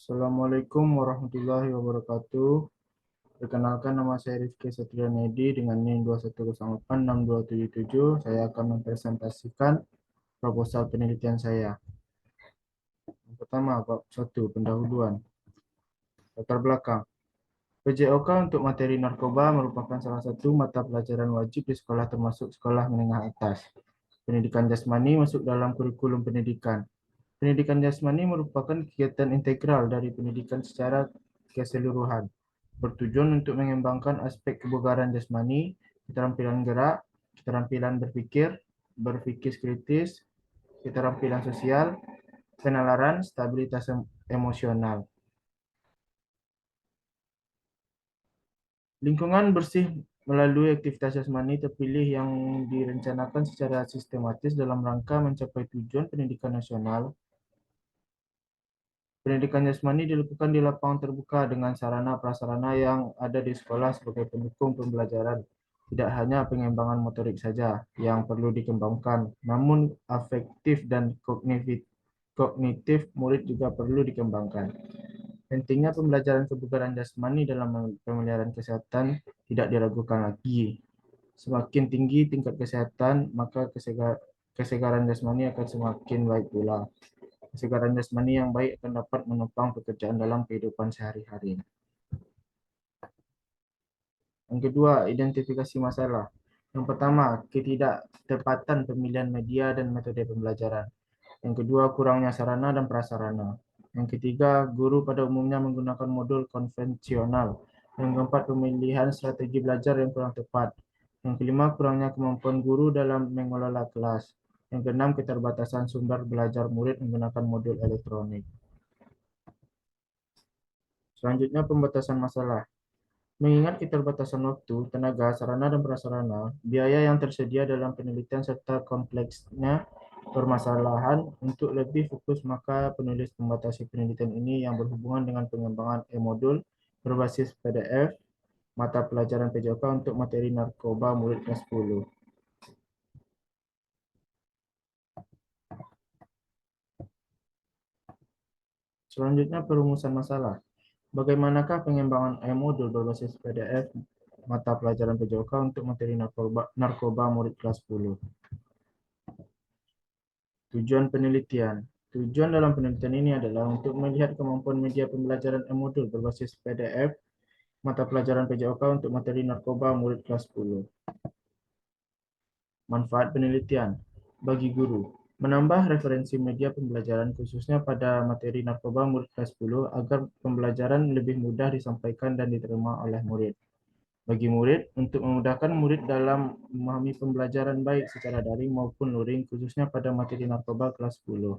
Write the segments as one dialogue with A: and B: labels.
A: Assalamualaikum warahmatullahi wabarakatuh. Perkenalkan, nama saya Rifki Satria Nedi dengan NIM 210866277. Saya akan mempresentasikan proposal penelitian saya. Yang pertama, bab 1, pendahuluan. Latar belakang. PJOK untuk materi narkoba merupakan salah satu mata pelajaran wajib di sekolah termasuk sekolah menengah atas. Pendidikan jasmani masuk dalam kurikulum pendidikan. Pendidikan jasmani merupakan kegiatan integral dari pendidikan secara keseluruhan, bertujuan untuk mengembangkan aspek kebugaran jasmani, keterampilan gerak, keterampilan berpikir, berpikir kritis, keterampilan sosial, penalaran, stabilitas emosional. Lingkungan bersih melalui aktivitas jasmani terpilih yang direncanakan secara sistematis dalam rangka mencapai tujuan pendidikan nasional. Pendidikan jasmani dilakukan di lapangan terbuka dengan sarana-prasarana yang ada di sekolah sebagai pendukung pembelajaran. Tidak hanya pengembangan motorik saja yang perlu dikembangkan, namun afektif dan kognitif murid juga perlu dikembangkan. Pentingnya pembelajaran kebugaran jasmani dalam pemeliharaan kesehatan tidak diragukan lagi. Semakin tinggi tingkat kesehatan, maka kesegaran jasmani akan semakin baik pula. Kesegaran jasmani yang baik akan dapat menopang pekerjaan dalam kehidupan sehari-hari. Yang kedua, identifikasi masalah. Yang pertama, ketidaktepatan pemilihan media dan metode pembelajaran. Yang kedua, kurangnya sarana dan prasarana. Yang ketiga, guru pada umumnya menggunakan modul konvensional. Yang keempat, pemilihan strategi belajar yang kurang tepat. Yang kelima, kurangnya kemampuan guru dalam mengelola kelas. Yang keenam, keterbatasan sumber belajar murid menggunakan modul elektronik. Selanjutnya, pembatasan masalah. Mengingat keterbatasan waktu, tenaga, sarana, dan prasarana, biaya yang tersedia dalam penelitian serta kompleksnya permasalahan untuk lebih fokus, maka penulis membatasi penelitian ini yang berhubungan dengan pengembangan e-modul berbasis PDF mata pelajaran PJOK untuk materi narkoba murid kelas 10. Selanjutnya, perumusan masalah. Bagaimanakah pengembangan e-modul berbasis PDF mata pelajaran PJOK untuk materi narkoba murid kelas 10? Tujuan penelitian. Tujuan dalam penelitian ini adalah untuk melihat kemampuan media pembelajaran e-modul berbasis PDF mata pelajaran PJOK untuk materi narkoba murid kelas 10. Manfaat penelitian bagi guru. Menambah referensi media pembelajaran khususnya pada materi narkoba murid kelas 10 agar pembelajaran lebih mudah disampaikan dan diterima oleh murid. Bagi murid, untuk memudahkan murid dalam memahami pembelajaran baik secara daring maupun luring khususnya pada materi narkoba kelas 10.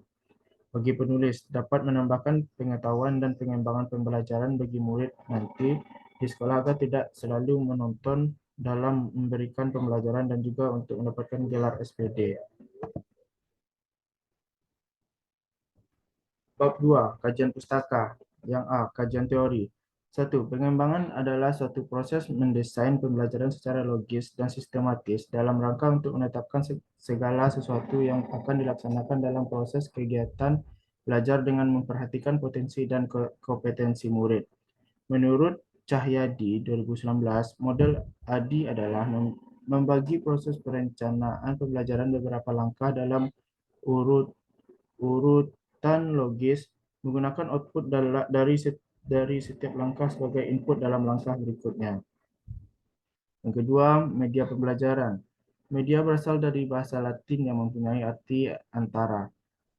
A: Bagi penulis, dapat menambahkan pengetahuan dan pengembangan pembelajaran bagi murid nanti di sekolah agar tidak selalu menonton dalam memberikan pembelajaran dan juga untuk mendapatkan gelar SPD. Bab 2, kajian pustaka. Yang A, kajian teori. 1. Pengembangan adalah suatu proses mendesain pembelajaran secara logis dan sistematis dalam rangka untuk menetapkan segala sesuatu yang akan dilaksanakan dalam proses kegiatan belajar dengan memperhatikan potensi dan kompetensi murid. Menurut Cahyadi 2019, model ADI adalah membagi proses perencanaan pembelajaran beberapa langkah dalam urut urutan logis menggunakan output dari setiap langkah sebagai input dalam langkah berikutnya. Yang kedua, media pembelajaran. Media berasal dari bahasa Latin yang mempunyai arti antara.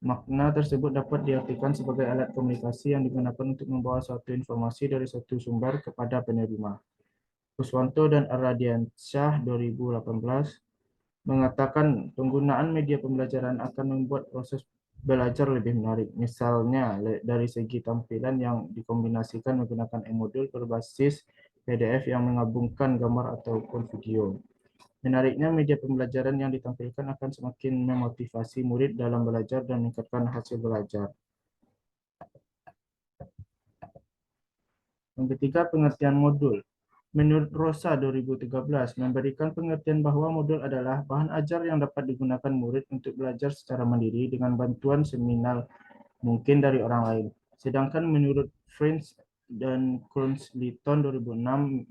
A: Makna tersebut dapat diartikan sebagai alat komunikasi yang digunakan untuk membawa suatu informasi dari satu sumber kepada penerima. Kuswanto dan Aradiansyah 2018 mengatakan penggunaan media pembelajaran akan membuat proses belajar lebih menarik. Misalnya, dari segi tampilan yang dikombinasikan menggunakan e-modul berbasis PDF yang menggabungkan gambar ataupun video. Menariknya, media pembelajaran yang ditampilkan akan semakin memotivasi murid dalam belajar dan meningkatkan hasil belajar. Yang ketiga, pengertian modul. Menurut Rosa 2013, memberikan pengertian bahwa modul adalah bahan ajar yang dapat digunakan murid untuk belajar secara mandiri dengan bantuan seminal mungkin dari orang lain. Sedangkan menurut French dan Crunch-Litton 2006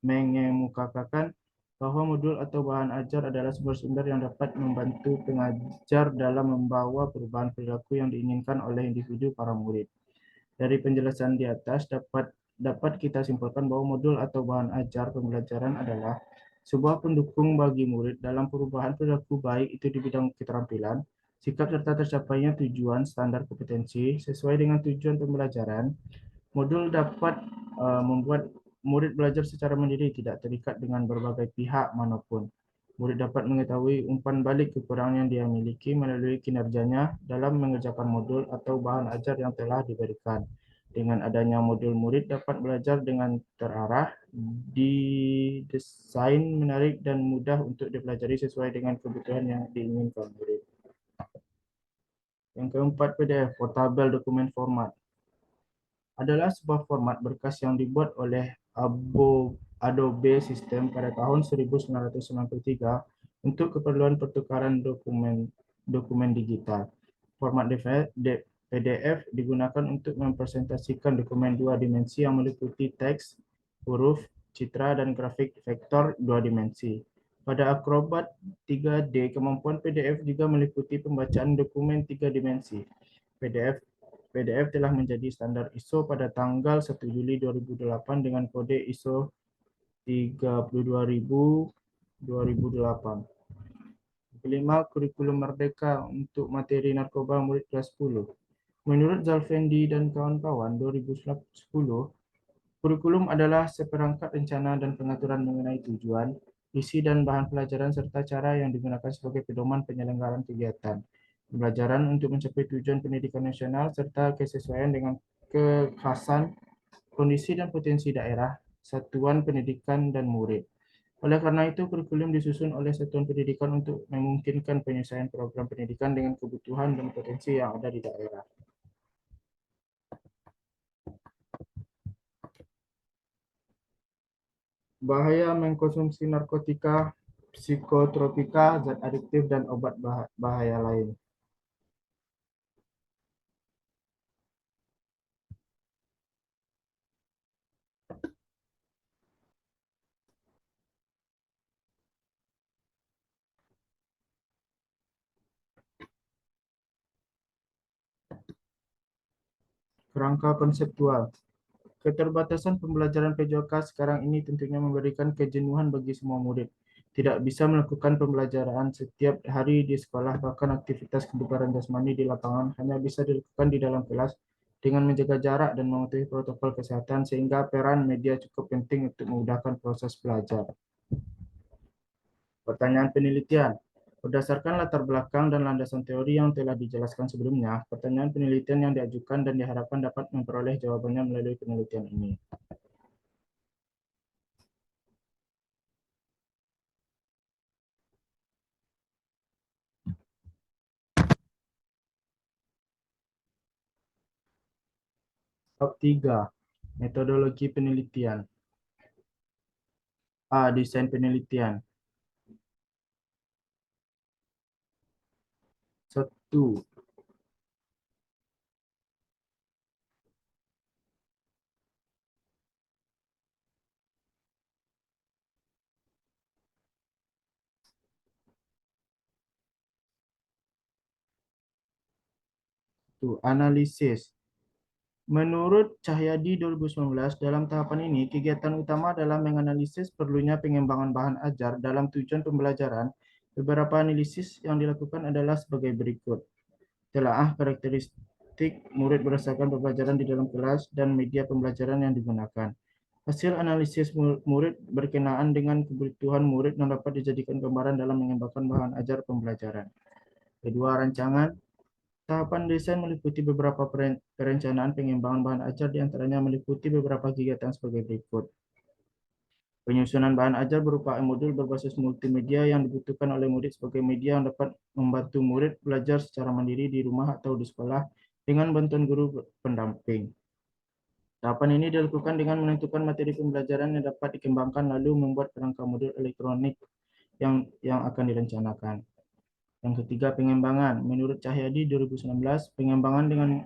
A: mengemukakan bahwa modul atau bahan ajar adalah sumber-sumber yang dapat membantu pengajar dalam membawa perubahan perilaku yang diinginkan oleh individu para murid. Dari penjelasan di atas dapat kita simpulkan bahwa modul atau bahan ajar pembelajaran adalah sebuah pendukung bagi murid dalam perubahan perilaku baik itu di bidang keterampilan, sikap serta tercapainya tujuan standar kompetensi sesuai dengan tujuan pembelajaran. Modul dapat membuat murid belajar secara mandiri, tidak terikat dengan berbagai pihak manapun. Murid dapat mengetahui umpan balik kekurangan yang dia miliki melalui kinerjanya dalam mengerjakan modul atau bahan ajar yang telah diberikan. Dengan adanya modul, murid dapat belajar dengan terarah, didesain menarik, dan mudah untuk dipelajari sesuai dengan kebutuhan yang diinginkan murid. Yang keempat, PDF, Portable Document Format, adalah sebuah format berkas yang dibuat oleh Adobe System pada tahun 1993 untuk keperluan pertukaran dokumen digital. Format PDF digunakan untuk mempresentasikan dokumen dua dimensi yang meliputi teks, huruf, citra, dan grafik vektor dua dimensi. Pada Acrobat 3D, kemampuan PDF juga meliputi pembacaan dokumen tiga dimensi. PDF telah menjadi standar ISO pada tanggal 1 Juli 2008 dengan kode ISO 32000-2008. Kelima, kurikulum merdeka untuk materi narkoba murid kelas 10. Menurut Zalfendi dan kawan-kawan 2010, kurikulum adalah seperangkat rencana dan pengaturan mengenai tujuan, isi dan bahan pelajaran serta cara yang digunakan sebagai pedoman penyelenggaraan kegiatan pembelajaran untuk mencapai tujuan pendidikan nasional serta kesesuaian dengan kekhasan, kondisi dan potensi daerah, satuan pendidikan dan murid. Oleh karena itu, kurikulum disusun oleh satuan pendidikan untuk memungkinkan penyesuaian program pendidikan dengan kebutuhan dan potensi yang ada di daerah. Bahaya mengkonsumsi narkotika, psikotropika, zat adiktif, dan obat bahaya lain. Kerangka konseptual. Keterbatasan pembelajaran PJOK sekarang ini tentunya memberikan kejenuhan bagi semua murid. Tidak bisa melakukan pembelajaran setiap hari di sekolah, bahkan aktivitas kebugaran jasmani di lapangan hanya bisa dilakukan di dalam kelas dengan menjaga jarak dan mematuhi protokol kesehatan, sehingga peran media cukup penting untuk memudahkan proses belajar. Pertanyaan penelitian. Berdasarkan latar belakang dan landasan teori yang telah dijelaskan sebelumnya, pertanyaan penelitian yang diajukan dan diharapkan dapat memperoleh jawabannya melalui penelitian ini. Bab 3. Metodologi penelitian. A. Desain penelitian. 1. Analisis. Menurut Cahyadi 2019, dalam tahapan ini, kegiatan utama adalah menganalisis perlunya pengembangan bahan ajar dalam tujuan pembelajaran. Beberapa analisis yang dilakukan adalah sebagai berikut. Telaah karakteristik murid berdasarkan pembelajaran di dalam kelas dan media pembelajaran yang digunakan. Hasil analisis murid berkenaan dengan kebutuhan murid yang dapat dijadikan gambaran dalam mengembangkan bahan ajar pembelajaran. Kedua, rancangan. Tahapan desain meliputi beberapa perencanaan pengembangan bahan ajar, diantaranya meliputi beberapa kegiatan sebagai berikut. Penyusunan bahan ajar berupa modul berbasis multimedia yang dibutuhkan oleh murid sebagai media yang dapat membantu murid belajar secara mandiri di rumah atau di sekolah dengan bantuan guru pendamping. Tahapan ini dilakukan dengan menentukan materi pembelajaran yang dapat dikembangkan lalu membuat kerangka modul elektronik yang akan direncanakan. Yang ketiga, pengembangan. Menurut Cahyadi 2019, pengembangan dengan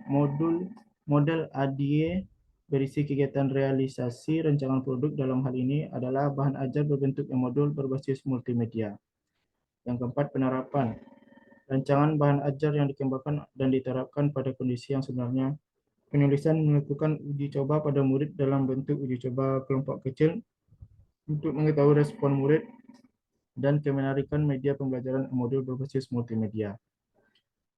A: Model ADIE berisi kegiatan realisasi rancangan produk. Dalam hal ini adalah bahan ajar berbentuk modul berbasis multimedia. Yang keempat, penerapan. Rancangan bahan ajar yang dikembangkan dan diterapkan pada kondisi yang sebenarnya. Penulisan melakukan uji coba pada murid dalam bentuk uji coba kelompok kecil untuk mengetahui respon murid dan kemenarikan media pembelajaran modul berbasis multimedia.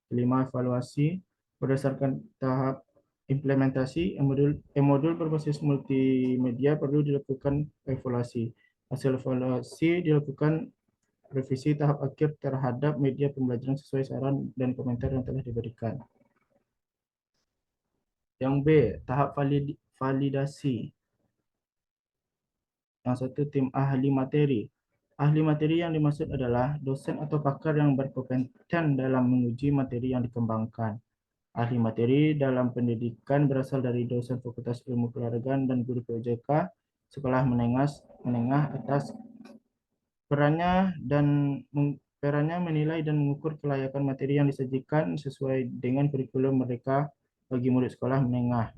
A: Kelima, evaluasi. Berdasarkan tahap implementasi, modul berbasis multimedia perlu dilakukan evaluasi. Hasil evaluasi dilakukan revisi tahap akhir terhadap media pembelajaran sesuai saran dan komentar yang telah diberikan. Yang B, tahap validasi. Yang satu, tim ahli materi. Ahli materi yang dimaksud adalah dosen atau pakar yang berkompeten dalam menguji materi yang dikembangkan. Ahli materi dalam pendidikan berasal dari dosen Fakultas Ilmu Keluargaan dan guru PJK sekolah menengah atas. Perannya menilai dan mengukur kelayakan materi yang disajikan sesuai dengan kurikulum mereka bagi murid sekolah menengah.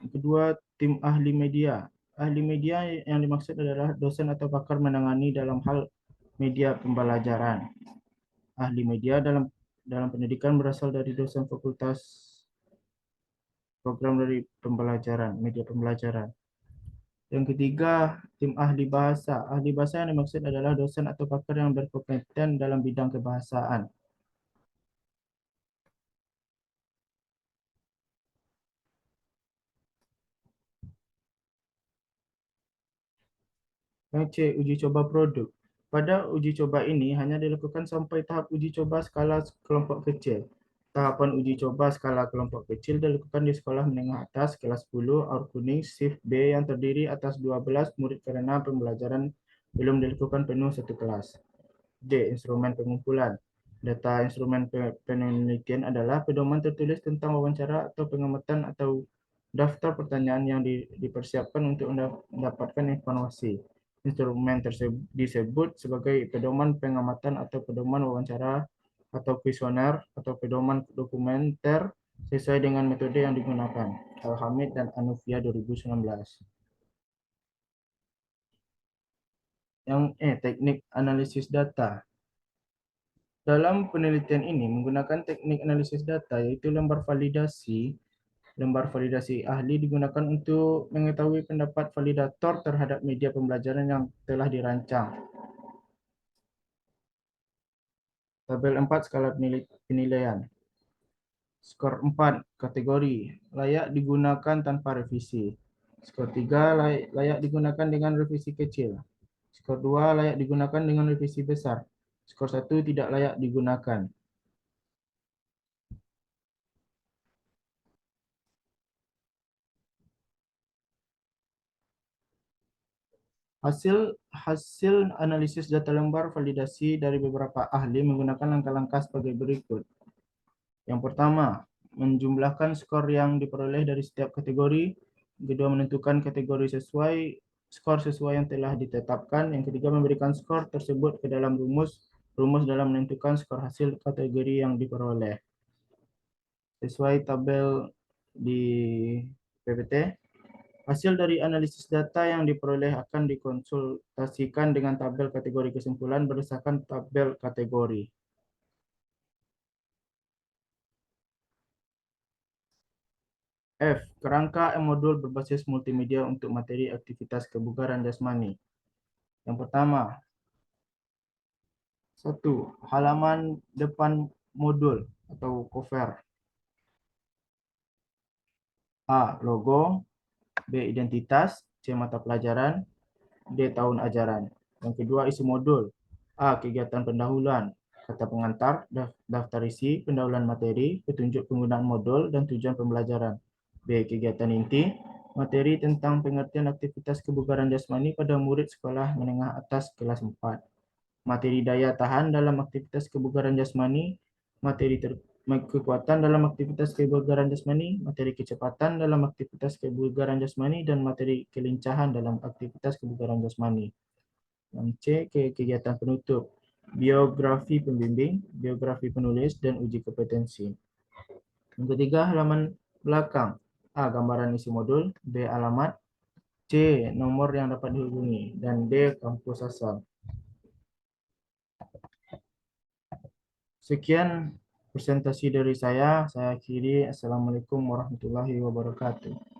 A: Yang kedua, tim ahli media. Ahli media yang dimaksud adalah dosen atau pakar menangani dalam hal media pembelajaran. Ahli media dalam pendidikan berasal dari dosen fakultas program dari pembelajaran, media pembelajaran. Yang ketiga, tim ahli bahasa. Ahli bahasa yang dimaksud adalah dosen atau pakar yang berkompeten dalam bidang kebahasaan. Yang C, uji coba produk. Pada uji coba ini hanya dilakukan sampai tahap uji coba skala kelompok kecil. Tahapan uji coba skala kelompok kecil dilakukan di sekolah menengah atas kelas 10 Aur Kuning shift B yang terdiri atas 12 murid karena pembelajaran belum dilakukan penuh satu kelas. D. Instrumen pengumpulan. Data instrumen penelitian adalah pedoman tertulis tentang wawancara atau pengamatan atau daftar pertanyaan yang dipersiapkan untuk mendapatkan informasi. Instrumen tersebut disebut sebagai pedoman pengamatan atau pedoman wawancara atau kuesioner atau pedoman dokumenter sesuai dengan metode yang digunakan. Al-Hamid dan Anufia 2019. Yang E, teknik analisis data. Dalam penelitian ini menggunakan teknik analisis data yaitu lembar validasi. Lembar validasi ahli digunakan untuk mengetahui pendapat validator terhadap media pembelajaran yang telah dirancang. Tabel 4 skala penilaian. Skor 4 kategori layak digunakan tanpa revisi. Skor 3 layak digunakan dengan revisi kecil. Skor 2 layak digunakan dengan revisi besar. Skor 1 tidak layak digunakan. Hasil analisis data lembar validasi dari beberapa ahli menggunakan langkah-langkah sebagai berikut. Yang pertama, menjumlahkan skor yang diperoleh dari setiap kategori. Kedua, menentukan kategori skor sesuai yang telah ditetapkan. Yang ketiga, memberikan skor tersebut ke dalam rumus dalam menentukan skor hasil kategori yang diperoleh. Sesuai tabel di PPT, hasil dari analisis data yang diperoleh akan dikonsultasikan dengan tabel kategori kesimpulan berdasarkan tabel kategori. F. Kerangka modul berbasis multimedia untuk materi aktivitas kebugaran jasmani. Yang pertama, 1. Halaman depan modul atau cover. A. Logo. B. Identitas. C. Mata pelajaran. D. Tahun ajaran. Yang kedua, isi modul. A. Kegiatan pendahuluan. Kata pengantar, daftar isi, pendahuluan materi, petunjuk penggunaan modul, dan tujuan pembelajaran. B. Kegiatan inti. Materi tentang pengertian aktivitas kebugaran jasmani pada murid sekolah menengah atas kelas 4. Materi daya tahan dalam aktivitas kebugaran jasmani, materi kekuatan dalam aktivitas kebugaran jasmani, materi kecepatan dalam aktivitas kebugaran jasmani, dan materi kelincahan dalam aktivitas kebugaran jasmani. Yang C, kegiatan penutup. biografi pembimbing, biografi penulis, dan uji kompetensi. Yang ketiga, halaman belakang. A. Gambaran isi modul. B. Alamat. C. Nomor yang dapat dihubungi. Dan D. Kampus asal. Sekian presentasi dari saya. Saya akhiri. Assalamualaikum warahmatullahi wabarakatuh.